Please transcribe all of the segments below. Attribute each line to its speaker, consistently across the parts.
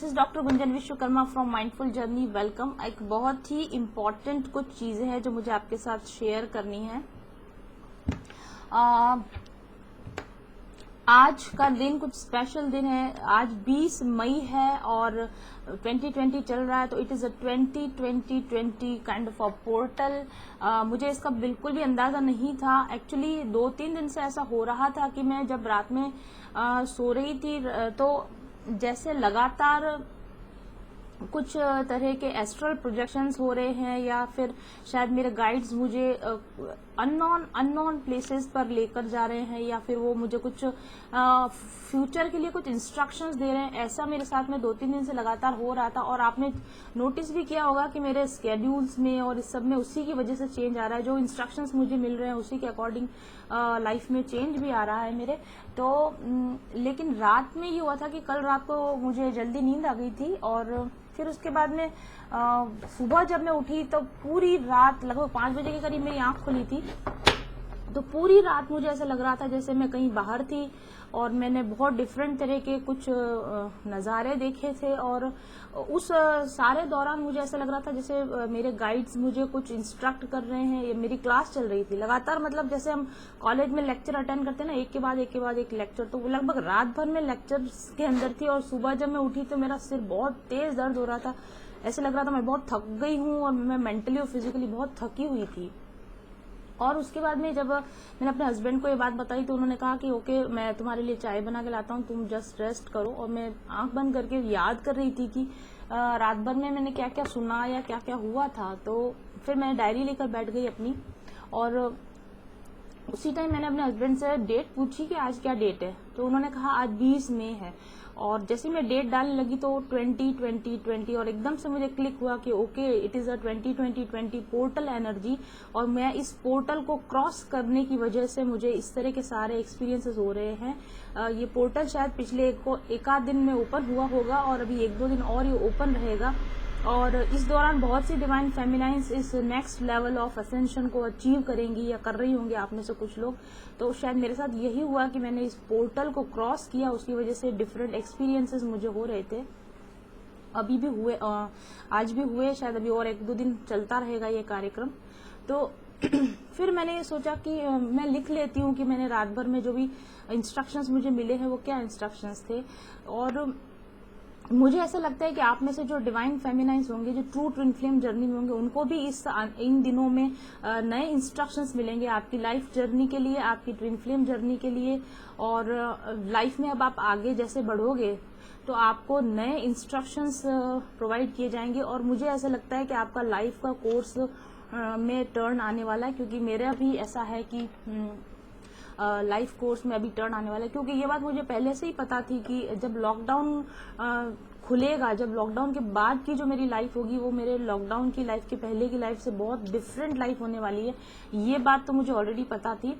Speaker 1: This is doctor Gunjan Vishwakarma from mindful journey. Welcome. एक बहुत ही important कुछ चीजें हैं जो मुझे आपके साथ शेयर करनी है। आज का दिन कुछ स्पेशल दिन है। आज 20 मई है और 2020 चल रहा है, तो it is a 2020 kind of a portal. मुझे इसका बिल्कुल भी अंदाजा नहीं था। एक्चुअली 2-3 दिन से ऐसा हो रहा था कि मैं जब रात में सो रही थी तो जैसे लगातार कुछ तरह के एस्ट्रल प्रोजेक्शंस हो रहे हैं, या फिर शायद मेरे गाइड्स मुझे अननोन प्लेसेस पर लेकर जा रहे हैं, या फिर वो मुझे कुछ फ्यूचर के लिए कुछ इंस्ट्रक्शंस दे रहे हैं। ऐसा मेरे साथ में 2-3 दिन से लगातार हो रहा था। और आपने नोटिस भी किया होगा कि मेरे स्केड्यूल्स में और इस सब में उसी की वजह से चेंज आ रहा है। जो इंस्ट्रक्शंस मुझे मिल रहे हैं उसी के अकॉर्डिंग लाइफ में चेंज भी आ रहा है मेरे। तो लेकिन रात में ये हुआ था कि कल रात को मुझे जल्दी नींद आ गई थी, और फिर उसके बाद में सुबह जब मैं उठी तो पूरी रात लगभग 5 बजे के करीब मेरी आंख खुली थी। तो पूरी रात मुझे ऐसा लग रहा था जैसे मैं कहीं बाहर थी और मैंने बहुत डिफरेंट तरह के कुछ नज़ारे देखे थे। और उस सारे दौरान मुझे ऐसा लग रहा था जैसे मेरे गाइड्स मुझे कुछ इंस्ट्रक्ट कर रहे हैं। ये मेरी क्लास चल रही थी लगातार, मतलब जैसे हम कॉलेज में लेक्चर अटेंड करते हैं ना, एक के बाद एक लेक्चर, तो लगभग रात भर में लेक्चर्स के अंदर थी। और सुबह जब मैं उठी तो मेरा सिर बहुत तेज दर्द हो रहा था। ऐसे लग रहा था मैं बहुत थक गई हूँ और मैं मेंटली और फिजिकली बहुत थकी हुई थी। और उसके बाद में जब मैंने अपने हस्बैंड को ये बात बताई तो उन्होंने कहा कि ओके, मैं तुम्हारे लिए चाय बना के लाता हूँ, तुम जस्ट रेस्ट करो। और मैं आंख बंद करके याद कर रही थी कि रात भर में मैंने क्या क्या सुना या क्या क्या हुआ था। तो फिर मैं डायरी लेकर बैठ गई अपनी, और उसी टाइम मैंने अपने हस्बैंड से डेट पूछी कि आज क्या डेट है। तो उन्होंने कहा आज 20 मई है। और जैसे मैं डेट डालने लगी तो 2020 और एकदम से मुझे क्लिक हुआ कि okay, it is a 2020 portal energy. और मैं इस पोर्टल को क्रॉस करने की वजह से मुझे इस तरह के सारे एक्सपीरियंसेस हो रहे हैं। ये पोर्टल शायद पिछले एक आध दिन में ओपन हुआ होगा, और अभी 1-2 दिन और ये ओपन रहेगा। और इस दौरान बहुत सी डिवाइन फेमिनाइंस इस नेक्स्ट लेवल ऑफ असेंशन को अचीव करेंगी, या कर रही होंगी आप में से कुछ लोग। तो शायद मेरे साथ यही हुआ कि मैंने इस पोर्टल को क्रॉस किया, उसकी वजह से डिफरेंट एक्सपीरियंसेस मुझे हो रहे थे। अभी भी हुए, आज भी हुए, शायद अभी और 1-2 दिन चलता रहेगा ये कार्यक्रम। तो फिर मैंने ये सोचा कि मैं लिख लेती हूँ कि मैंने रात भर में जो भी इंस्ट्रक्शंस मुझे मिले हैं वो क्या इंस्ट्रक्शंस थे। और मुझे ऐसा लगता है कि आप में से जो डिवाइन फेमिनाइंस होंगे, जो ट्रू ट्विन फ्लेम जर्नी में होंगे, उनको भी इन दिनों में नए इंस्ट्रक्शंस मिलेंगे आपकी लाइफ जर्नी के लिए, आपकी ट्विन फ्लेम जर्नी के लिए। और लाइफ में अब आप आगे जैसे बढ़ोगे तो आपको नए इंस्ट्रक्शंस प्रोवाइड किए जाएंगे। और मुझे ऐसा लगता है कि आपका लाइफ का कोर्स में टर्न आने वाला है, क्योंकि मेरा भी ऐसा है कि लाइफ कोर्स में अभी टर्न आने वाला है। क्योंकि ये बात मुझे पहले से ही पता थी कि जब लॉकडाउन खुलेगा, जब लॉकडाउन के बाद की जो मेरी लाइफ होगी वो मेरे लॉकडाउन की लाइफ के पहले की लाइफ से बहुत डिफरेंट लाइफ होने वाली है। ये बात तो मुझे ऑलरेडी पता थी,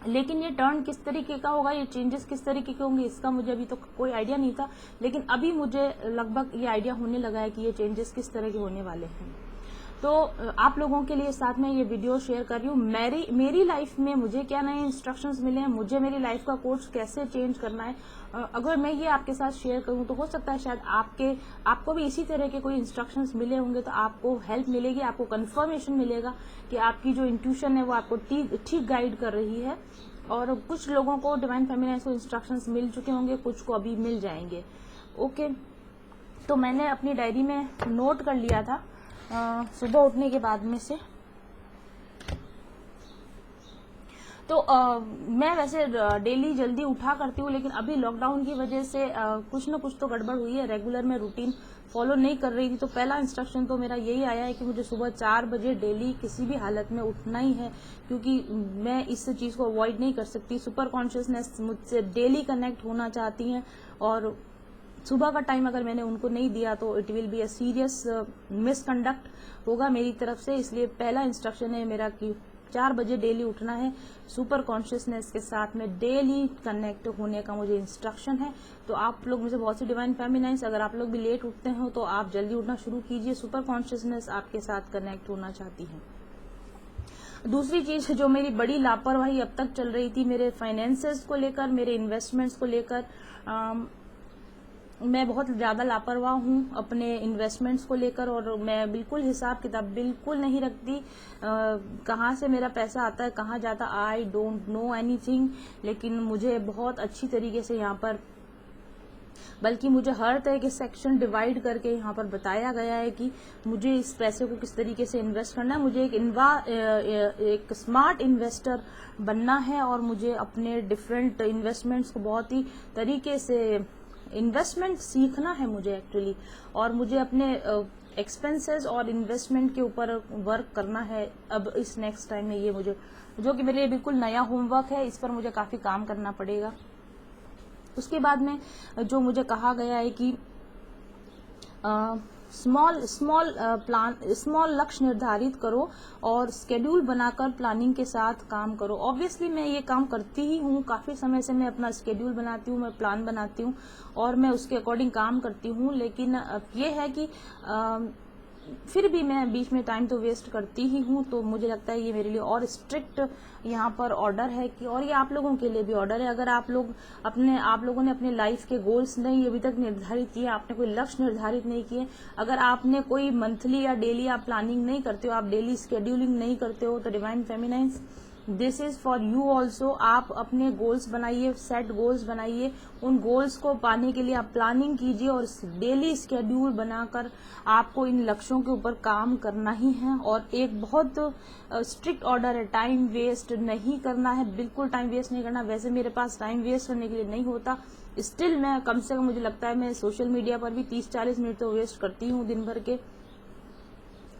Speaker 1: लेकिन ये टर्न किस तरीके का होगा, ये चेंजेस किस तरीके के होंगे, इसका मुझे अभी तो कोई आइडिया नहीं था। लेकिन अभी मुझे लगभग ये आइडिया होने लगा है कि ये चेंजेस किस तरह के होने वाले हैं। तो आप लोगों के लिए साथ में ये वीडियो शेयर कर रही हूँ। मेरी लाइफ में मुझे क्या नए इंस्ट्रक्शंस मिले हैं, मुझे मेरी लाइफ का कोर्स कैसे चेंज करना है। अगर मैं ये आपके साथ शेयर करूँ तो हो सकता है शायद आपको भी इसी तरह के कोई इंस्ट्रक्शंस मिले होंगे, तो आपको हेल्प मिलेगी, आपको कंफर्मेशन मिलेगा कि आपकी जो इंट्यूशन है वो आपको ठीक गाइड कर रही है। और कुछ लोगों को डिवाइन फेमिनाइंस को इंस्ट्रक्शंस मिल चुके होंगे, कुछ को अभी मिल जाएंगे। ओके, तो मैंने अपनी डायरी में नोट कर लिया था सुबह उठने के बाद में से। तो मैं वैसे डेली जल्दी उठा करती हूँ, लेकिन अभी लॉकडाउन की वजह से कुछ न कुछ तो गड़बड़ हुई है। रेगुलर में रूटीन फॉलो नहीं कर रही थी। तो पहला इंस्ट्रक्शन तो मेरा यही आया है कि मुझे सुबह 4 बजे डेली किसी भी हालत में उठना ही है, क्योंकि मैं इस चीज को अवॉइड नहीं कर सकती। सुपर कॉन्शियसनेस मुझसे डेली कनेक्ट होना चाहती है, और सुबह का टाइम अगर मैंने उनको नहीं दिया तो it will be a serious misconduct होगा मेरी तरफ से। इसलिए पहला इंस्ट्रक्शन है मेरा कि 4 बजे डेली उठना है। सुपर कॉन्शियसनेस के साथ में डेली कनेक्ट होने का मुझे इंस्ट्रक्शन है। तो आप लोग मुझे बहुत सी डिवाइन फेमिनाइंस, अगर आप लोग भी लेट उठते हो तो आप जल्दी उठना शुरू कीजिए। सुपर कॉन्शियसनेस आपके साथ कनेक्ट होना चाहती है। दूसरी चीज जो मेरी बड़ी लापरवाही अब तक चल रही थी मेरे फाइनेंसेस को लेकर, मेरे इन्वेस्टमेंट्स को लेकर, मैं बहुत ज़्यादा लापरवाह हूँ अपने इन्वेस्टमेंट्स को लेकर, और मैं बिल्कुल हिसाब किताब बिल्कुल नहीं रखती कहाँ से मेरा पैसा आता है कहाँ जाता, आई डोंट नो एनीथिंग। लेकिन मुझे बहुत अच्छी तरीके से यहाँ पर, बल्कि मुझे हर तरह के सेक्शन डिवाइड करके यहाँ पर बताया गया है कि मुझे इस पैसे को किस तरीके से इन्वेस्ट करना है। मुझे एक स्मार्ट इन्वेस्टर बनना है, और मुझे अपने डिफरेंट इन्वेस्टमेंट्स को बहुत ही तरीके से इन्वेस्टमेंट सीखना है मुझे एक्चुअली, और मुझे अपने एक्सपेंसेस और इन्वेस्टमेंट के ऊपर वर्क करना है अब इस नेक्स्ट टाइम में। ये मुझे, जो कि मेरे लिए बिल्कुल नया होमवर्क है, इस पर मुझे काफ़ी काम करना पड़ेगा। उसके बाद में जो मुझे कहा गया है कि स्मॉल लक्ष्य निर्धारित करो और स्केड्यूल बनाकर प्लानिंग के साथ काम करो। ऑब्वियसली मैं ये काम करती ही हूँ, काफ़ी समय से मैं अपना स्केड्यूल बनाती हूँ, मैं प्लान बनाती हूँ और मैं उसके अकॉर्डिंग काम करती हूँ। लेकिन ये है कि फिर भी मैं बीच में टाइम तो वेस्ट करती ही हूँ। तो मुझे लगता है ये मेरे लिए और स्ट्रिक्ट यहाँ पर ऑर्डर है कि, और ये आप लोगों के लिए भी ऑर्डर है, अगर आप लोगों ने अपने लाइफ के गोल्स नहीं अभी तक निर्धारित किए, आपने कोई लक्ष्य निर्धारित नहीं किए, अगर आपने कोई मंथली या डेली आप प्लानिंग नहीं करते हो, आप डेली स्केड्यूलिंग नहीं करते हो, तो divine feminines this is for you also. आप अपने गोल्स बनाइए, सेट गोल्स बनाइए, उन गोल्स को पाने के लिए आप प्लानिंग कीजिए और डेली स्केड्यूल बनाकर आपको इन लक्ष्यों के ऊपर काम करना ही है। और एक बहुत स्ट्रिक्ट ऑर्डर है, टाइम वेस्ट नहीं करना है, बिल्कुल टाइम वेस्ट नहीं करना। वैसे मेरे पास टाइम वेस्ट करने के लिए नहीं होता, स्टिल मैं कम से कम, मुझे लगता है मैं सोशल मीडिया पर भी 30-40 मिनट तो वेस्ट करती हूँ दिन भर के।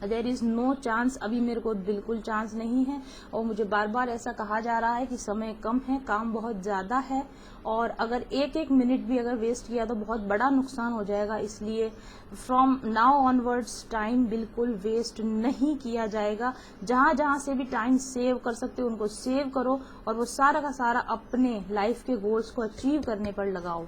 Speaker 1: देयर इज नो चांस, अभी मेरे को बिल्कुल चांस नहीं है, और मुझे बार बार ऐसा कहा जा रहा है कि समय कम है, काम बहुत ज़्यादा है, और अगर एक मिनट भी अगर वेस्ट किया तो बहुत बड़ा नुकसान हो जाएगा। इसलिए फ्रॉम नाउ ऑनवर्ड्स टाइम बिल्कुल वेस्ट नहीं किया जाएगा। जहाँ जहाँ से भी टाइम सेव कर सकते हो उनको सेव करो, और वो सारा का सारा अपने लाइफ के गोल्स को अचीव करने पर लगाओ।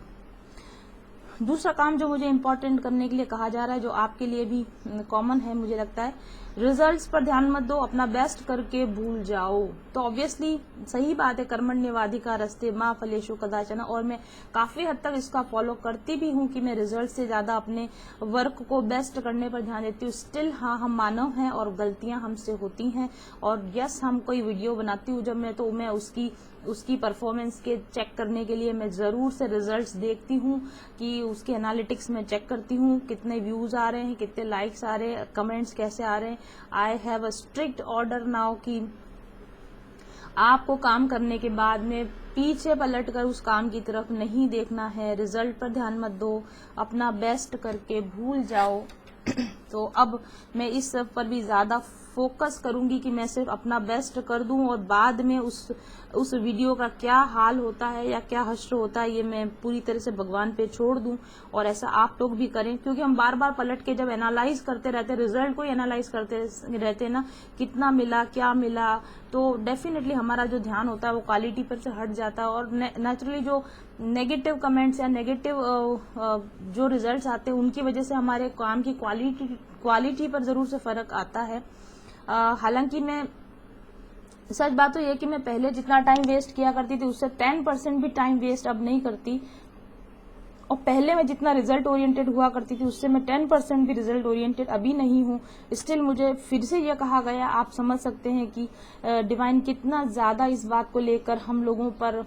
Speaker 1: दूसरा काम जो मुझे इम्पोर्टेंट करने के लिए कहा जा रहा है, जो आपके लिए भी कॉमन है मुझे लगता है, रिजल्ट्स पर ध्यान मत दो, अपना बेस्ट करके भूल जाओ। तो ऑब्वियसली सही बात है, कर्मण्येवाधिकारस्ते माँ फलेषु कदाचन, और मैं काफी हद तक इसका फॉलो करती भी हूँ कि मैं रिजल्ट से ज्यादा अपने वर्क को बेस्ट करने पर ध्यान देती हूँ। स्टिल हाँ, हम मानव हैं और गलतियां हमसे होती हैं, और यस, हम कोई वीडियो बनाती हूँ जब मैं उसकी परफॉर्मेंस के चेक करने के लिए मैं जरूर से रिजल्ट्स देखती हूँ, कि उसके एनालिटिक्स में चेक करती हूँ, कितने व्यूज आ रहे हैं, कितने लाइक्स आ रहे हैं, कमेंट्स कैसे आ रहे हैं। I have a strict order now कि आपको काम करने के बाद में पीछे पलटकर उस काम की तरफ नहीं देखना है, रिजल्ट पर ध्यान मत दो, अपना बेस्ट करके भूल जाओ। तो अब मैं इस सब पर भी ज्यादा फोकस करूंगी कि मैं सिर्फ अपना बेस्ट कर दूं, और बाद में उस वीडियो का क्या हाल होता है या क्या हश्र होता है ये मैं पूरी तरह से भगवान पे छोड़ दूं। और ऐसा आप लोग भी करें, क्योंकि हम बार बार पलट के जब एनालाइज करते रहते, रिजल्ट को ही एनालाइज करते रहते ना, कितना मिला क्या मिला, तो डेफिनेटली हमारा जो ध्यान होता है वो क्वालिटी पर से हट जाता है, और नेचुरली जो नेगेटिव कमेंट्स या नेगेटिव जो रिजल्ट्स आते हैं उनकी वजह से हमारे काम की क्वालिटी पर जरूर से फर्क आता है। हालांकि मैं, सच बात तो ये कि मैं पहले जितना टाइम वेस्ट किया करती थी उससे 10% भी टाइम वेस्ट अब नहीं करती, और पहले मैं जितना रिजल्ट ओरिएंटेड हुआ करती थी उससे मैं 10% भी रिजल्ट ओरिएंटेड अभी नहीं हूँ। स्टिल मुझे फिर से ये कहा गया, आप समझ सकते हैं कि डिवाइन कितना ज्यादा इस बात को लेकर हम लोगों पर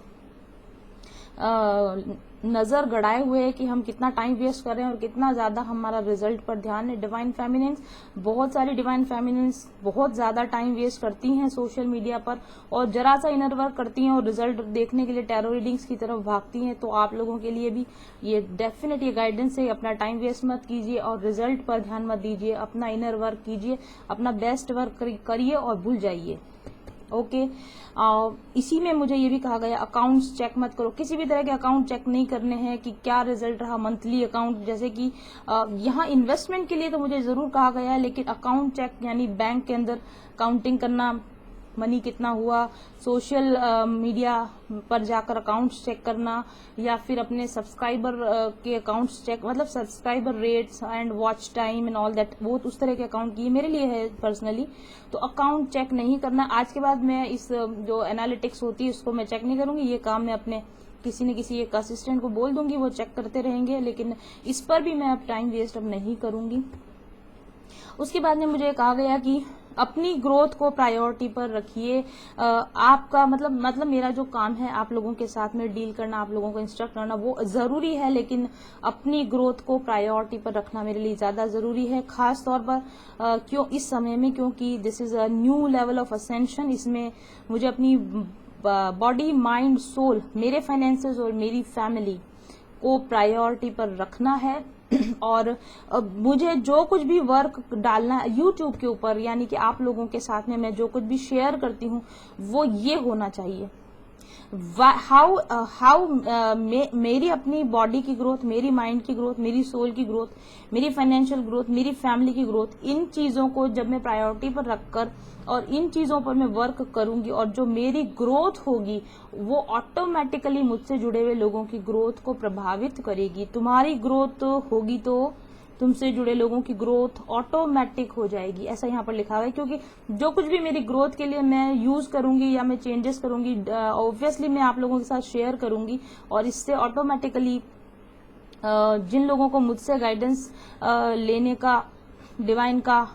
Speaker 1: नजर गड़ाए हुए है कि हम कितना टाइम वेस्ट कर रहे हैं और कितना ज्यादा हमारा रिजल्ट पर ध्यान है। डिवाइन फेमिनिन्स, बहुत सारी डिवाइन फेमिनिन्स बहुत ज्यादा टाइम वेस्ट करती हैं सोशल मीडिया पर, और जरा सा इनर वर्क करती हैं और रिजल्ट देखने के लिए टैरो रीडिंग्स की तरफ भागती हैं। तो आप लोगों के लिए भी ये डेफिनेट ये गाइडेंस है, अपना टाइम वेस्ट मत कीजिए और रिजल्ट पर ध्यान मत दीजिए, अपना इनर वर्क कीजिए, अपना बेस्ट वर्क करिए और भूल जाइए। ओके इसी में मुझे ये भी कहा गया, अकाउंट्स चेक मत करो, किसी भी तरह के अकाउंट चेक नहीं करने हैं कि क्या रिजल्ट रहा। मंथली अकाउंट, जैसे कि यहाँ इन्वेस्टमेंट के लिए तो मुझे जरूर कहा गया है, लेकिन अकाउंट चेक यानी बैंक के अंदर काउंटिंग करना, मनी कितना हुआ, सोशल मीडिया पर जाकर अकाउंट्स चेक करना, या फिर अपने सब्सक्राइबर के अकाउंट्स चेक, मतलब subscriber rates and watch time and all that, वो उस तरह के अकाउंट की मेरे लिए है पर्सनली। तो अकाउंट चेक नहीं करना। आज के बाद मैं इस जो एनालिटिक्स होती है उसको मैं चेक नहीं करूंगी, ये काम मैं अपने किसी न किसी एक असिस्टेंट को बोल दूंगी, वो चेक करते रहेंगे, लेकिन इस पर भी मैं अब टाइम वेस्ट अब नहीं करूंगी। उसके बाद में मुझे कहा गया कि अपनी ग्रोथ को प्रायोरिटी पर रखिए। आपका मतलब मेरा जो काम है आप लोगों के साथ में डील करना, आप लोगों को इंस्ट्रक्ट करना, वो जरूरी है, लेकिन अपनी ग्रोथ को प्रायोरिटी पर रखना मेरे लिए ज्यादा जरूरी है, खास तौर पर क्यों इस समय में, क्योंकि this is a new level of ascension. इसमें मुझे अपनी बॉडी, माइंड, सोल, मेरे फाइनेंसेस और मेरी फैमिली को प्रायोरिटी पर रखना है। और मुझे जो कुछ भी वर्क डालना है यूट्यूब के ऊपर, यानी कि आप लोगों के साथ में मैं जो कुछ भी शेयर करती हूँ वो ये होना चाहिए, हाउ मेरी अपनी बॉडी की ग्रोथ, मेरी माइंड की ग्रोथ, मेरी सोल की ग्रोथ, मेरी फाइनेंशियल ग्रोथ, मेरी फैमिली की ग्रोथ, इन चीजों को जब मैं प्रायोरिटी पर रखकर और इन चीजों पर मैं वर्क करूंगी और जो मेरी ग्रोथ होगी वो ऑटोमेटिकली मुझसे जुड़े हुए लोगों की ग्रोथ को प्रभावित करेगी। तुम्हारी ग्रोथ होगी तो तुमसे जुड़े लोगों की ग्रोथ ऑटोमेटिक हो जाएगी, ऐसा यहाँ पर लिखा हुआ है। क्योंकि जो कुछ भी मेरी ग्रोथ के लिए मैं यूज करूंगी या मैं चेंजेस करूंगी, ऑब्वियसली मैं आप लोगों के साथ शेयर करूंगी, और इससे ऑटोमेटिकली जिन लोगों को मुझसे गाइडेंस लेने का डिवाइन का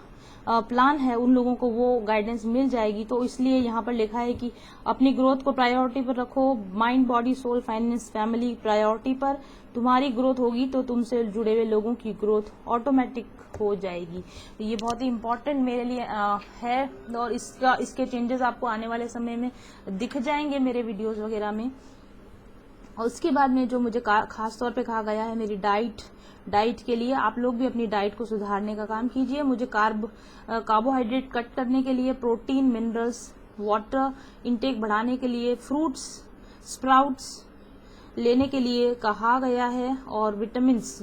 Speaker 1: प्लान है उन लोगों को वो गाइडेंस मिल जाएगी। तो इसलिए यहाँ पर लिखा है कि अपनी ग्रोथ को प्रायोरिटी पर रखो, mind, body, soul, finance, family priority पर। तुम्हारी ग्रोथ होगी तो तुमसे जुड़े हुए लोगों की ग्रोथ ऑटोमेटिक हो जाएगी। तो ये बहुत ही इंपॉर्टेंट मेरे लिए है, और इसके चेंजेस आपको आने वाले समय में दिख जाएंगे मेरे वीडियोस वगैरह में। और उसके बाद में जो मुझे खास तौर पे कहा गया है, मेरी डाइट के लिए आप लोग भी अपनी डाइट को सुधारने का काम कीजिए। मुझे कार्बोहाइड्रेट कट करने के लिए, प्रोटीन, मिनरल्स, वाटर इनटेक बढ़ाने के लिए, फ्रूट्स, स्प्राउट्स लेने के लिए कहा गया है, और विटामिन्स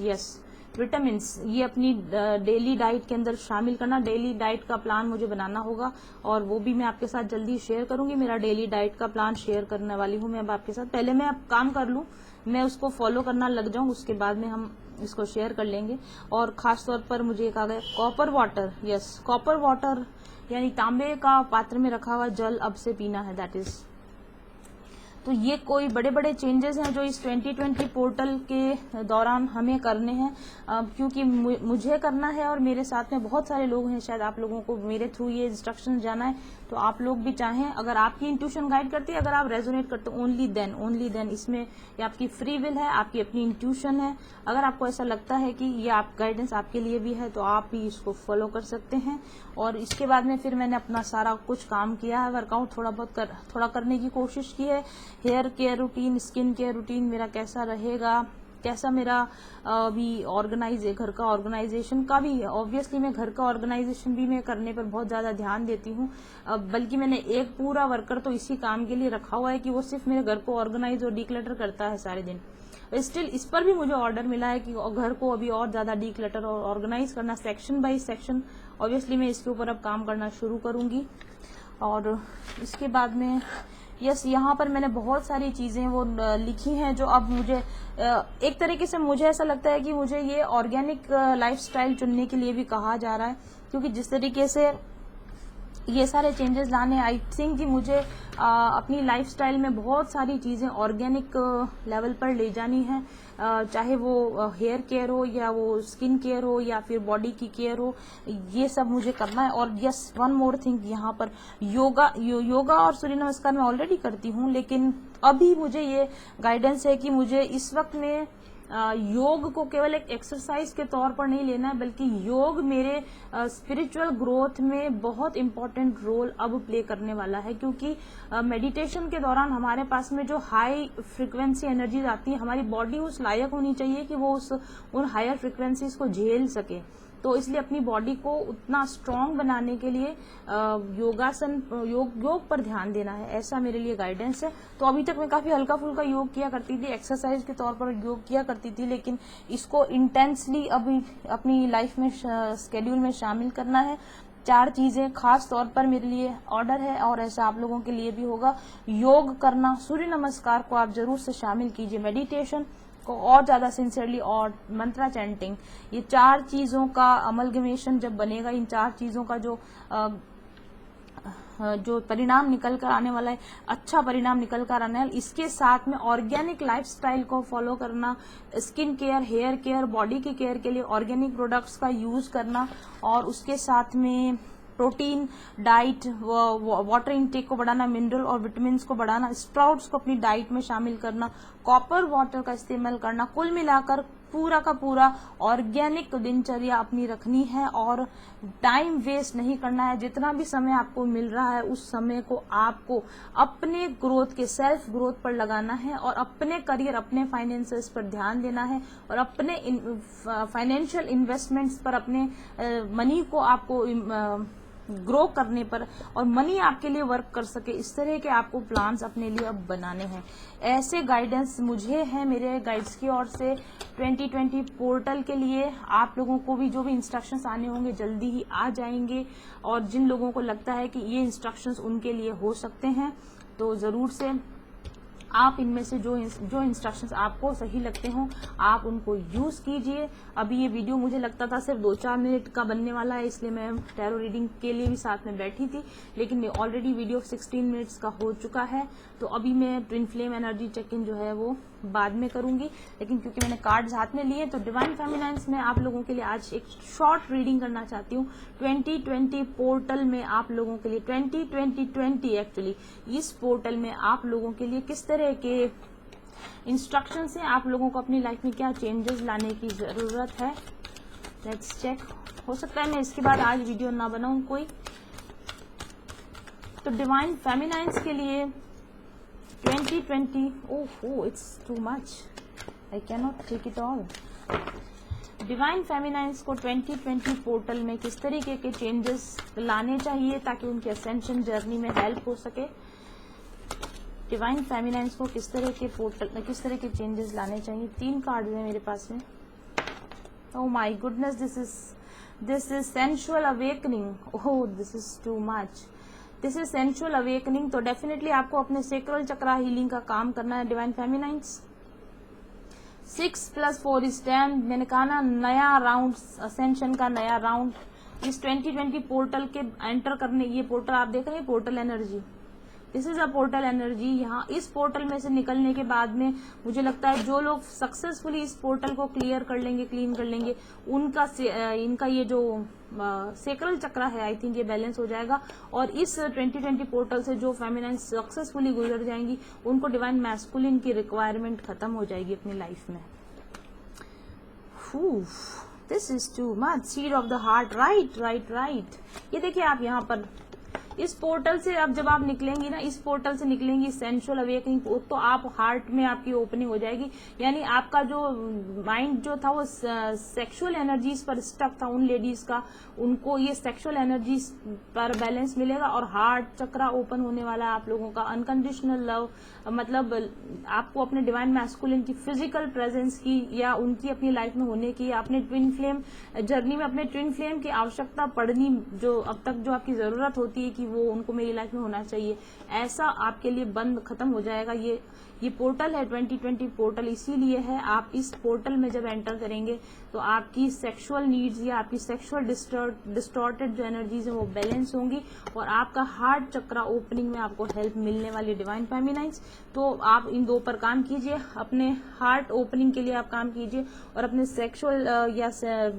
Speaker 1: ये अपनी डेली डाइट के अंदर शामिल करना। डेली डाइट का प्लान मुझे बनाना होगा और वो भी मैं आपके साथ जल्दी शेयर करूंगी। मेरा डेली डाइट का प्लान शेयर करने वाली हूँ मैं अब आपके साथ। पहले मैं अब काम कर लूँ, मैं उसको फॉलो करना लग जाऊं, उसके बाद में हम इसको शेयर कर लेंगे। और खास तौर पर मुझे कहा गया कॉपर वाटर यानी तांबे का पात्र में रखा हुआ जल अब से पीना है, दैट इज। तो ये कोई बड़े बड़े चेंजेस हैं जो इस 2020 पोर्टल के दौरान हमें करने हैं, क्योंकि मुझे करना है और मेरे साथ में बहुत सारे लोग हैं। शायद आप लोगों को मेरे थ्रू ये इंस्ट्रक्शन जाना है, तो आप लोग भी चाहें, अगर आपकी इंट्यूशन गाइड करती है, अगर आप रेजोनेट करते हो, ओनली देन इसमें ये आपकी फ्री विल है, आपकी अपनी इंट्यूशन है। अगर आपको ऐसा लगता है कि ये आप गाइडेंस आपके लिए भी है तो आप भी इसको फॉलो कर सकते हैं। और इसके बाद में फिर मैंने अपना सारा कुछ काम किया है, वर्कआउट थोड़ा करने की कोशिश की है। Hair care routine, skin care routine मेरा कैसा रहेगा, कैसा मेरा भी घर का ऑर्गेनाइजेशन का भी, ऑब्वियसली मैं घर का ऑर्गेनाइजेशन भी मैं करने पर बहुत ज्यादा ध्यान देती हूँ। बल्कि मैंने एक पूरा वर्कर तो इसी काम के लिए रखा हुआ है कि वो सिर्फ मेरे घर को ऑर्गेनाइज और डिक्लटर करता है सारे दिन। स्टिल इस पर भी मुझे ऑर्डर मिला है कि घर को अभी और ज्यादा डिक्लटर और ऑर्गेनाइज करना, सेक्शन बाय सेक्शन। ऑब्वियसली मैं इसके ऊपर अब काम करना शुरू करूंगी। और इसके बाद में यहाँ पर मैंने बहुत सारी चीजें वो लिखी हैं जो अब मुझे एक तरीके से मुझे ऐसा लगता है कि मुझे ये ऑर्गेनिक लाइफस्टाइल चुनने के लिए भी कहा जा रहा है, क्योंकि जिस तरीके से ये सारे चेंजेस लाने, आई थिंक कि मुझे अपनी लाइफस्टाइल में बहुत सारी चीजें ऑर्गेनिक लेवल पर ले जानी है, चाहे वो हेयर केयर हो या वो स्किन केयर हो या फिर बॉडी की केयर हो, ये सब मुझे करना है। और यस, वन मोर थिंग, यहाँ पर योगा और सूर्य नमस्कार मैं ऑलरेडी करती हूँ, लेकिन अभी मुझे ये गाइडेंस है कि मुझे इस वक्त में योग को केवल एक एक्सरसाइज के तौर पर नहीं लेना है, बल्कि योग मेरे स्पिरिचुअल ग्रोथ में बहुत इंपॉर्टेंट रोल अब प्ले करने वाला है। क्योंकि मेडिटेशन के दौरान हमारे पास में जो हाई फ्रिक्वेंसी एनर्जीज आती है, हमारी बॉडी उस लायक होनी चाहिए कि वो उन हायर फ्रिक्वेंसीज को झेल सके। तो इसलिए अपनी बॉडी को उतना स्ट्रांग बनाने के लिए योग पर ध्यान देना है, ऐसा मेरे लिए गाइडेंस है। तो अभी तक मैं काफी हल्का फुल्का योग किया करती थी, एक्सरसाइज के तौर पर योग किया करती थी, लेकिन इसको इंटेंसली अभी अपनी लाइफ में स्केड्यूल में शामिल करना है। 4 चीजें खास तौर पर मेरे लिए ऑर्डर है, और ऐसा आप लोगों के लिए भी होगा। योग करना, सूर्य नमस्कार को आप जरूर से शामिल कीजिए, मेडिटेशन को और ज्यादा सिंसियरली, और मंत्रा चैंटिंग, ये 4 चीजों का अमलगमेशन जब बनेगा, इन 4 चीजों का जो जो परिणाम निकल कर आने वाला है, अच्छा परिणाम निकल कर आने वाला है। इसके साथ में ऑर्गेनिक लाइफस्टाइल को फॉलो करना, skin care, hair care, body की केयर के लिए ऑर्गेनिक प्रोडक्ट्स का यूज करना, और उसके साथ में प्रोटीन डाइट, वाटर इनटेक को बढ़ाना, मिनरल और विटामिन को बढ़ाना, स्प्राउट्स को अपनी डाइट में शामिल करना, कॉपर वाटर का इस्तेमाल करना, कुल मिलाकर पूरा का पूरा ऑर्गेनिक दिनचर्या अपनी रखनी है और टाइम वेस्ट नहीं करना है। जितना भी समय आपको मिल रहा है उस समय को आपको अपने ग्रोथ के, सेल्फ ग्रोथ पर लगाना है और अपने करियर, अपने फाइनेंसेस पर ध्यान देना है और अपने फाइनेंशियल इन्वेस्टमेंट्स पर, अपने मनी को आपको ग्रो करने पर और मनी आपके लिए वर्क कर सके, इस तरह के आपको प्लान्स अपने लिए अब बनाने हैं। ऐसे गाइडेंस मुझे है मेरे गाइड्स की ओर से 2020 पोर्टल के लिए। आप लोगों को भी जो भी इंस्ट्रक्शंस आने होंगे जल्दी ही आ जाएंगे, और जिन लोगों को लगता है कि ये इंस्ट्रक्शंस उनके लिए हो सकते हैं तो जरूर से आप इनमें से जो इंस्ट्रक्शंस आपको सही लगते हो आप उनको यूज कीजिए। अभी ये वीडियो मुझे लगता था सिर्फ 2-4 मिनट का बनने वाला है, इसलिए मैं टैरो रीडिंग के लिए भी साथ में बैठी थी, लेकिन ऑलरेडी वीडियो 16 मिनट्स का हो चुका है। तो अभी मैं twin flame energy check in जो है वो बाद में करूंगी, लेकिन क्योंकि मैंने कार्ड्स हाथ में लिए तो डिवाइन फेमिनाइन्स में आप लोगों के लिए आज एक शॉर्ट रीडिंग करना चाहती हूँ। 2020 पोर्टल में आप लोगों के लिए 2020 एक्चुअली इस पोर्टल में आप लोगों के लिए किस तरह के इंस्ट्रक्शंस हैं, आप लोगों को अपनी लाइफ में क्या चेंजेस लाने की जरूरत है। Let's check. हो सकता है मैं इसके बाद आज वीडियो ना बनाऊं कोई। तो डिवाइन फेमिनाइन्स के लिए 2020, oh it's too much, I can not take it all. Divine feminines को 2020 पोर्टल में किस तरीके के चेंजेस लाने चाहिए ताकि उनके असेंशन जर्नी में हेल्प हो सके। डिवाइन फेमिनाइन्स को किस तरह के पोर्टल में किस तरह के चेंजेस लाने चाहिए। 3 कार्ड हैं मेरे पास में। Oh my goodness, this is sensual awakening. Oh this is too much, this is sensual awakening. तो डेफिनेटली आपको अपने सेक्रल चक्रा हीलिंग का काम करना है डिवाइन फेमिनाइन्स। 6+4 इज 10। मैंने कहा ना, नया राउंड, असेंशन का नया राउंड इस 2020 पोर्टल के एंटर करने। ये पोर्टल आप देख रहे हैं, portal energy, this is a portal energy. यहाँ इस पोर्टल में से निकलने के बाद में मुझे लगता है जो लोग सक्सेसफुली इस पोर्टल को क्लियर कर लेंगे, क्लीन कर लेंगे, इनका ये जो सेक्रल चक्रा है आई थिंक ये बैलेंस हो जाएगा। और इस 2020 पोर्टल से जो फेमिनाइन सक्सेसफुली गुजर जाएंगी उनको डिवाइन मैस्कुलिन की रिक्वायरमेंट खत्म हो जाएगी अपनी लाइफ में। This is too much. Seed of the heart, right. ये देखिए आप यहाँ पर इस पोर्टल से अब जब आप निकलेंगी ना, इस पोर्टल से निकलेंगी सेंसुअल अवेकनिंग, तो आप हार्ट में आपकी ओपनिंग हो जाएगी। यानी आपका जो माइंड जो था वो सेक्सुअल एनर्जीज पर स्टक था, उन लेडीज का, उनको ये सेक्सुअल एनर्जीज पर बैलेंस मिलेगा और हार्ट चक्रा ओपन होने वाला है आप लोगों का। अनकंडीशनल लव, मतलब आपको अपने डिवाइन मैस्कुलिन की फिजिकल प्रेजेंस की या उनकी अपनी लाइफ में होने की, अपने ट्विन फ्लेम जर्नी में अपने ट्विन फ्लेम की आवश्यकता पड़नी, जो अब तक जो आपकी जरूरत होती है कि वो उनको मेरी लाइफ में होना चाहिए, ऐसा आपके लिए बंद खत्म हो जाएगा। ये पोर्टल है 2020 पोर्टल, इसीलिए है। आप इस पोर्टल में जब एंटर करेंगे तो आपकी सेक्सुअल नीड्स या आपकी सेक्सुअल डिस्टॉर्टेड जो एनर्जीज है वो बैलेंस होंगी और आपका हार्ट चक्रा ओपनिंग में आपको हेल्प मिलने वाली डिवाइन फेमिनाइन्स। तो आप इन 2 पर काम कीजिए, अपने हार्ट ओपनिंग के लिए आप काम कीजिए और अपने सेक्सुअल या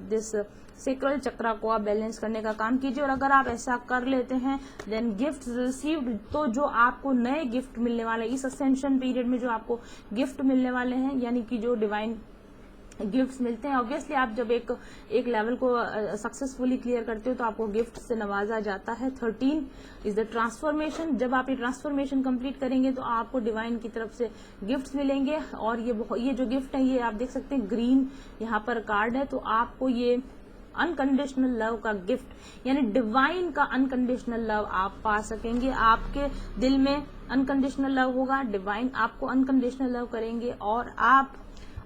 Speaker 1: दिस सेक्रल चक्रा को आप बैलेंस करने का काम कीजिए। और अगर आप ऐसा कर लेते हैं देन गिफ्ट रिसीव्ड, तो जो आपको नए गिफ्ट मिलने वाले इस असेंशन पीरियड में जो आपको गिफ्ट मिलने वाले हैं, यानी कि जो डिवाइन गिफ्ट्स मिलते हैं, ऑब्वियसली आप जब एक लेवल को सक्सेसफुली क्लियर करते हो तो आपको गिफ्ट से नवाजा जाता है। 13 इज द ट्रांसफॉर्मेशन। जब आप ये ट्रांसफॉर्मेशन कंप्लीट करेंगे तो आपको डिवाइन की तरफ से गिफ्ट्स मिलेंगे और ये जो गिफ्ट है ये आप देख सकते हैं, ग्रीन यहाँ पर कार्ड है। तो आपको ये अनकंडीशनल लव का गिफ्ट, यानी डिवाइन का अनकंडीशनल लव आप पा सकेंगे। आपके दिल में अनकंडीशनल लव होगा, डिवाइन आपको अनकंडीशनल लव करेंगे और आप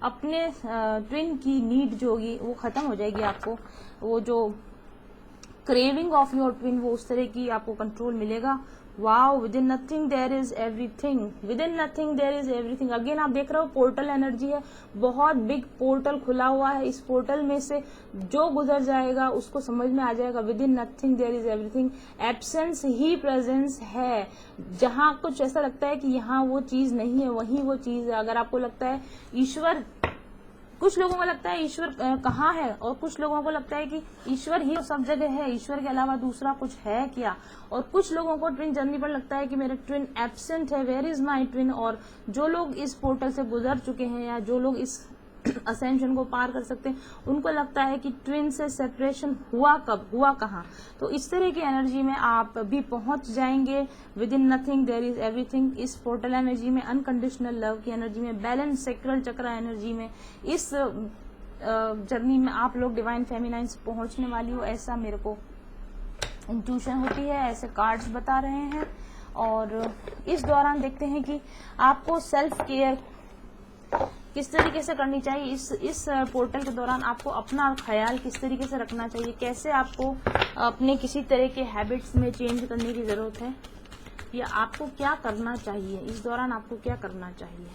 Speaker 1: अपने ट्विन की नीड जो होगी वो खत्म हो जाएगी। आपको वो जो क्रेविंग ऑफ योर ट्विन वो उस तरह की आपको कंट्रोल मिलेगा wow, within nothing there is everything, within nothing there is everything. Again आप देख रहे हो पोर्टल एनर्जी है, बहुत बिग पोर्टल खुला हुआ है। इस पोर्टल में से जो गुजर जाएगा उसको समझ में आ जाएगा within nothing there is everything. Absence ही प्रेजेंस है। जहां कुछ ऐसा लगता है कि यहाँ वो चीज नहीं है, वहीं वो चीज है। अगर आपको लगता है ईश्वर, कुछ लोगों को लगता है ईश्वर कहाँ है, और कुछ लोगों को लगता है कि ईश्वर ही सब जगह है, ईश्वर के अलावा दूसरा कुछ है क्या। और कुछ लोगों को ट्विन जर्नी पर लगता है कि मेरा ट्विन एब्सेंट है, वेयर इज माई ट्विन। और जो लोग इस पोर्टल से गुजर चुके हैं या जो लोग इस असेंशन को पार कर सकते हैं, उनको लगता है कि ट्विन से सेपरेशन हुआ कब, हुआ कहाँ। तो इस तरह की एनर्जी में आप भी पहुंच जाएंगे। Within nothing there is everything, इस पोर्टल एनर्जी में, अनकंडीशनल लव की एनर्जी में, बैलेंस सेक्रल चक्र एनर्जी में, इस जर्नी में आप लोग डिवाइन फेमिनाइन से पहुंचने वाली हो, ऐसा मेरे को इंट्यूशन होती है, ऐसे कार्ड्स बता रहे हैं। और इस दौरान देखते हैं कि आपको सेल्फ केयर किस तरीके से करनी चाहिए। इस पोर्टल के दौरान आपको अपना ख्याल किस तरीके से रखना चाहिए, कैसे आपको अपने किसी तरह के हैबिट्स में चेंज करने की जरूरत है, या आपको क्या करना चाहिए, इस दौरान आपको क्या करना चाहिए।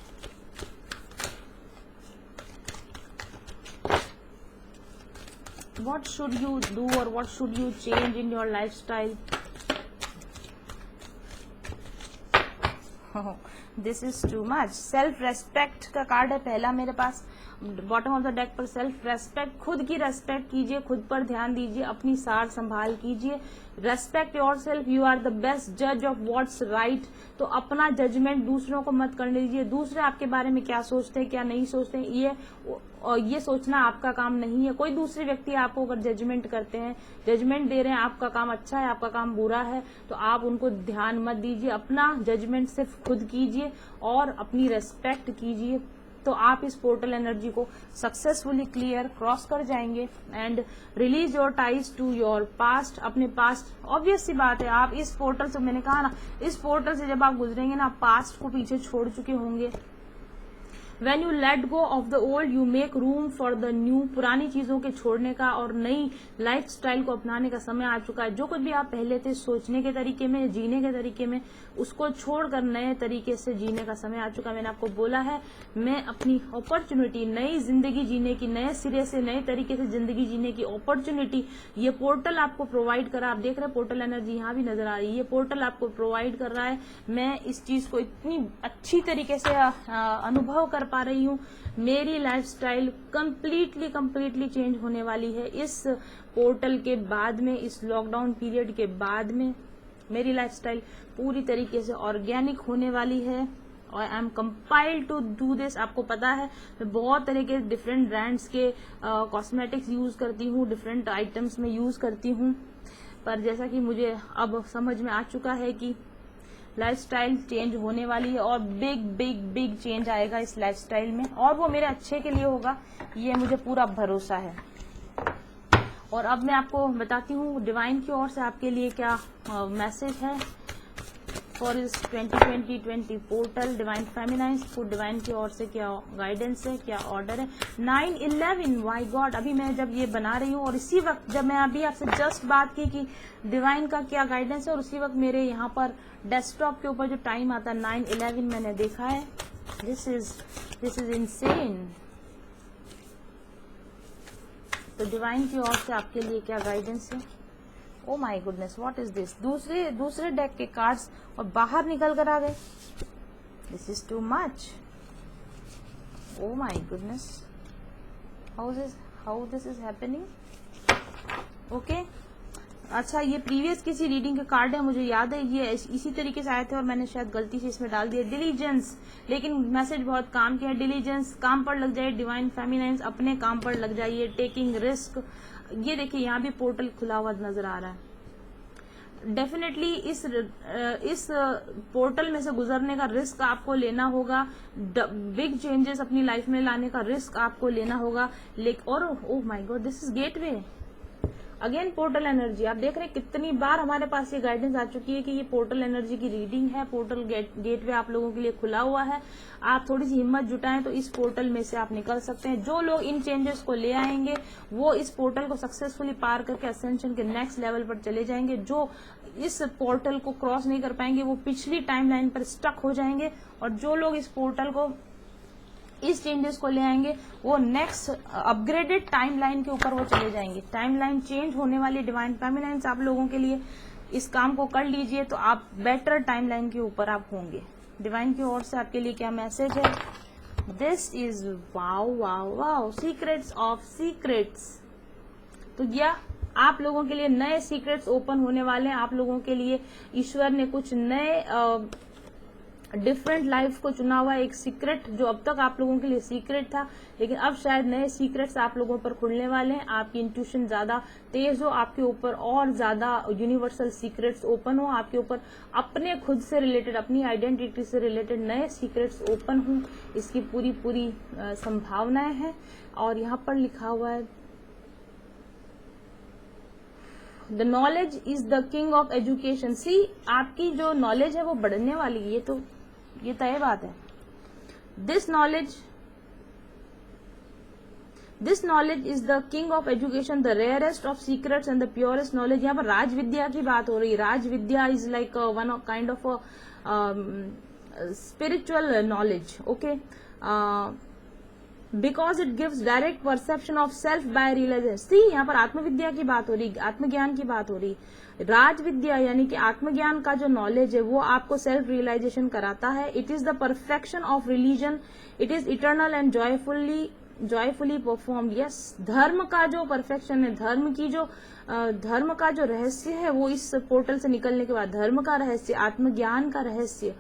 Speaker 1: What should you do or what should you change in your lifestyle? This is too much. Self respect का कार्ड है पहला मेरे पास बॉटम ऑफ द डेक पर। सेल्फ रेस्पेक्ट, खुद की रेस्पेक्ट कीजिए, खुद पर ध्यान दीजिए, अपनी सार संभाल कीजिए। Respect your self, you are the best जज ऑफ व्हाट्स राइट। तो अपना जजमेंट दूसरों को मत करने दीजिए। दूसरे आपके बारे में क्या सोचते हैं, क्या नहीं सोचते हैं, ये सोचना आपका काम नहीं है। कोई दूसरे व्यक्ति आपको अगर जजमेंट करते हैं, जजमेंट दे रहे हैं, आपका काम अच्छा है, आपका काम बुरा है, तो आप उनको ध्यान मत दीजिए। अपना जजमेंट सिर्फ खुद कीजिए और अपनी रेस्पेक्ट कीजिए, तो आप इस पोर्टल एनर्जी को सक्सेसफुली क्लियर क्रॉस कर जाएंगे। And release your ties to your past, अपने पास्ट। ऑब्वियस सी बात है, आप इस पोर्टल से, मैंने कहा ना, इस पोर्टल से जब आप गुजरेंगे ना, आप पास्ट को पीछे छोड़ चुके होंगे। When you let go of the old, you make room for the new। पुरानी चीजों के छोड़ने का और नई लाइफस्टाइल को अपनाने का समय आ चुका है। जो कुछ भी आप पहले थे सोचने के तरीके में, जीने के तरीके में, उसको छोड़कर नए तरीके से जीने का समय आ चुका है। मैंने आपको बोला है, मैं अपनी अपॉर्चुनिटी, नई जिंदगी जीने की, नए सिरे से नए तरीके से जिंदगी जीने की अपॉर्चुनिटी ये पोर्टल आपको प्रोवाइड कर रहा है। आप देख रहे हैं पोर्टल एनर्जी यहाँ भी नजर आ रही है, ये पोर्टल आपको प्रोवाइड कर रहा है। मैं इस चीज को इतनी अच्छी तरीके से अनुभव कर पा रही हूँ। मेरी लाइफस्टाइल कंप्लीटली चेंज होने वाली है इस पोर्टल के बाद में, इस लॉकडाउन पीरियड के बाद में मेरी लाइफस्टाइल पूरी तरीके से ऑर्गेनिक होने वाली है। और I am compiled to do this. आपको पता है मैं बहुत तरह के डिफरेंट ब्रांड्स के कॉस्मेटिक्स यूज करती हूँ, डिफरेंट आइटम्स में यूज करती हूँ, पर जैसा कि मुझे अब समझ में आ चुका है कि लाइफस्टाइल चेंज होने वाली है और बिग चेंज आएगा इस लाइफस्टाइल में, और वो मेरे अच्छे के लिए होगा, ये मुझे पूरा भरोसा है। और अब मैं आपको बताती हूँ डिवाइन की ओर से आपके लिए क्या मैसेज है फॉर इस 2020 पोर्टल डिवाइन फेमिनाइन को। डिवाइन की ओर से क्या गाइडेंस है, क्या ऑर्डर है। 9/11 माय गॉड, अभी मैं जब ये बना रही हूँ और इसी वक्त जब मैं अभी आपसे जस्ट बात की कि डिवाइन का क्या गाइडेंस है, और उसी वक्त मेरे यहाँ पर डेस्कटॉप के ऊपर जो टाइम आता है 9/11 मैंने देखा है। This is insane. तो डिवाइन की ओर से आपके लिए क्या गाइडेंस है। Oh my goodness, what is this. दूसरे डेक के कार्ड्स और बाहर निकल कर आ गए। This is too much. Oh my goodness, how this is happening. Okay, अच्छा ये प्रीवियस किसी रीडिंग के कार्ड है, मुझे याद है ये इसी तरीके से आए थे और मैंने शायद गलती से इसमें डाल दिया डिलीजेंस, लेकिन मैसेज बहुत काम के है। डिलीजेंस, काम पर लग जाइए डिवाइन फेमिनाइन, अपने काम पर लग जाइए। टेकिंग रिस्क, ये देखिए यहाँ भी पोर्टल खुला हुआ नजर आ रहा है। डेफिनेटली इस पोर्टल में से गुजरने का रिस्क आपको लेना होगा। बिग चेंजेस अपनी लाइफ में लाने का रिस्क आपको लेना होगा। और oh my God, this is gateway again. Portal energy आप देख रहे हैं कितनी बार हमारे पास ये गाइडेंस आ चुकी है कि ये पोर्टल एनर्जी की रीडिंग है। पोर्टल गेटवे आप लोगों के लिए खुला हुआ है। आप थोड़ी सी हिम्मत जुटाएं तो इस पोर्टल में से आप निकल सकते हैं। जो लोग इन चेंजेस को ले आएंगे वो इस पोर्टल को सक्सेसफुली पार करके असेंशन के नेक्स्ट लेवल पर चले जाएंगे। जो इस पोर्टल को क्रॉस नहीं कर पाएंगे वो पिछली टाइमलाइन पर स्टक हो जाएंगे, और जो लोग इस पोर्टल को, इस चेंजेस को ले आएंगे, वो नेक्स्ट अपग्रेडेड टाइमलाइन के ऊपर वो चले जाएंगे। टाइमलाइन चेंज होने वाली डिवाइन फेमिनाइन्स आप लोगों के लिए, इस काम को कर लीजिए तो आप बेटर टाइमलाइन के ऊपर आप होंगे। डिवाइन की ओर से आपके लिए क्या मैसेज है? This is wow wow wow, secrets of secrets. तो या आप लोगों के लिए नए सीक्रेट्स ओपन होने वाले हैं। आप लोगों के लिए ईश्वर ने कुछ नए डिफरेंट लाइफ को चुना हुआ, एक सीक्रेट जो अब तक आप लोगों के लिए सीक्रेट था, लेकिन अब शायद नए सीक्रेट्स आप लोगों पर खुलने वाले हैं। आपकी इंट्यूशन ज्यादा तेज हो, आपके ऊपर और ज्यादा यूनिवर्सल सीक्रेट्स ओपन हो, आपके ऊपर अपने खुद से रिलेटेड, अपनी आइडेंटिटी से रिलेटेड नए सीक्रेट्स ओपन हो, इसकी पूरी पूरी संभावनाएं हैं। और यहाँ पर लिखा हुआ है the knowledge is the king of education. See, आपकी जो नॉलेज है वो बढ़ने वाली है, ये तय बात है। This knowledge is the king of education, the rarest of secrets and the purest knowledge. यहाँ पर राज विद्या की बात हो रही है। Raj vidya is like one of kind of spiritual knowledge, okay, because it gives direct perception of self by realization. See, यहाँ पर आत्मविद्या की बात हो रही, आत्मज्ञान की बात हो रही। राज विद्या यानी कि आत्मज्ञान का जो नॉलेज है वो आपको सेल्फ रियलाइजेशन कराता है। It is the perfection of religion, it is eternal and joyfully performed. Yes, धर्म का जो परफेक्शन है, धर्म का जो रहस्य है वो इस पोर्टल से निकलने के बाद, धर्म का रहस्य, आत्मज्ञान का रहस्य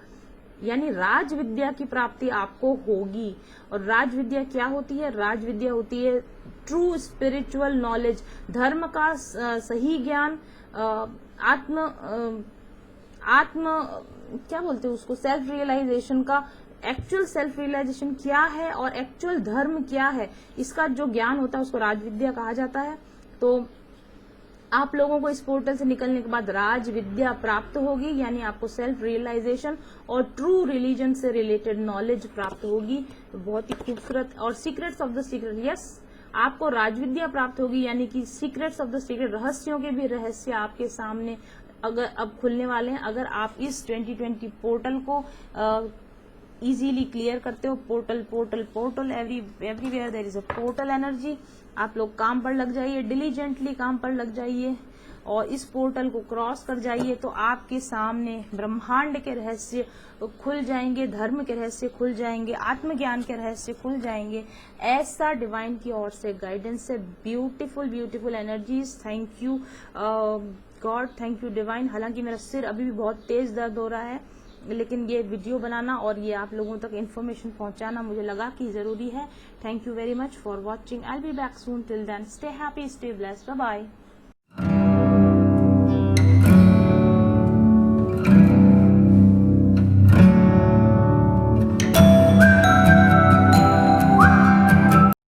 Speaker 1: यानी राज विद्या की प्राप्ति आपको होगी। और राज विद्या क्या होती है? राज विद्या होती है ट्रू स्पिरिचुअल नॉलेज, धर्म का सही ज्ञान, आत्म क्या बोलते हैं उसको, सेल्फ रियलाइजेशन का, एक्चुअल सेल्फ रियलाइजेशन क्या है और एक्चुअल धर्म क्या है, इसका जो ज्ञान होता है उसको राज विद्या कहा जाता है। तो आप लोगों को इस पोर्टल से निकलने के बाद राज विद्या प्राप्त होगी, यानी आपको सेल्फ रियलाइजेशन और ट्रू रिलीजन से रिलेटेड नॉलेज प्राप्त होगी। तो बहुत ही खूबसूरत। और secrets of the secret, yes, आपको राज विद्या प्राप्त होगी, यानी कि सीक्रेट्स ऑफ द सीक्रेट, रहस्यों के भी रहस्य आपके सामने अगर अब खुलने वाले हैं, अगर आप इस 2020 पोर्टल को इजीली क्लियर करते हो। Portal everywhere there is a portal energy. आप लोग काम पर लग जाइए, डिलीजेंटली काम पर लग जाइए और इस पोर्टल को क्रॉस कर जाइए, तो आपके सामने ब्रह्मांड के रहस्य खुल जाएंगे, धर्म के रहस्य खुल जाएंगे, आत्मज्ञान के रहस्य खुल जाएंगे। ऐसा डिवाइन की ओर से गाइडेंस है। Beautiful energies. Thank you God, thank you divine. हालांकि मेरा सिर अभी भी बहुत तेज दर्द हो रहा है, लेकिन ये वीडियो बनाना और ये आप लोगों तक इन्फॉर्मेशन पहुंचाना मुझे लगा कि जरूरी है। Thank you very much for watching. I will be back soon. Till then stay happy, stay blessed, bye bye.